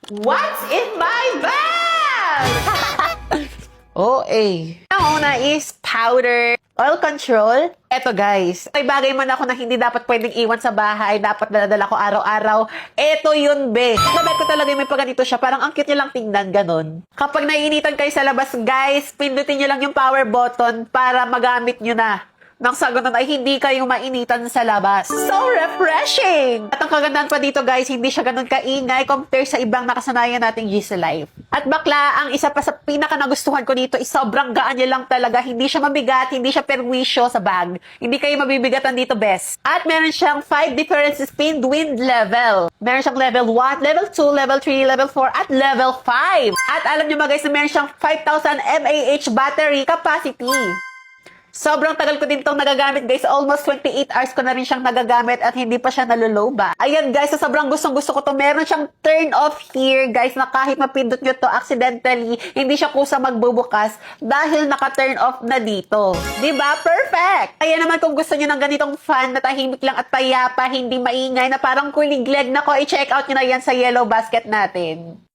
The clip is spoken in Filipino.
What's in my bag? Ang una is powder, oil control. Eto guys, may bagay man ako na hindi dapat pwedeng iwan sa bahay, dapat daladala ko araw-araw. Eto yun, be. Sabi ko talaga may paganito siya, parang ang cute niya lang tingnan, ganun. Kapag naiinitan kayo sa labas, guys, pindutin nyo lang yung power button para magamit nyo na. Nang sa ganun ay hindi kayo mainitan sa labas. So refreshing! At ang kagandahan pa dito guys, hindi siya ganun kaingay compare sa ibang nakasanayan nating GC Life. At bakla, ang isa pa sa pinaka nagustuhan ko dito is sobrang gaan niya lang talaga. Hindi siya mabigat, hindi siya perwisyo sa bag. Hindi kayo mabibigatan dito, best. At meron siyang 5 different speed wind level. Meron siyang level 1, level 2, level 3, level 4, at level 5. At alam niyo mga guys na meron siyang 5,000 mAh battery capacity. Sobrang tagal ko din itong nagagamit guys. Almost 28 hours ko na rin siyang nagagamit at hindi pa siya naluloba. Ayan guys, so sobrang gustong-gusto ko to. Meron siyang turn off here guys na kahit mapindot nyo to accidentally, hindi siya kusa magbubukas dahil naka-turn off na dito. Diba? Perfect! Kaya naman kung gusto nyo ng ganitong fan na tahimik lang at payapa, hindi maingay, na parang kuligleg na ko, i-check out nyo na yan sa yellow basket natin.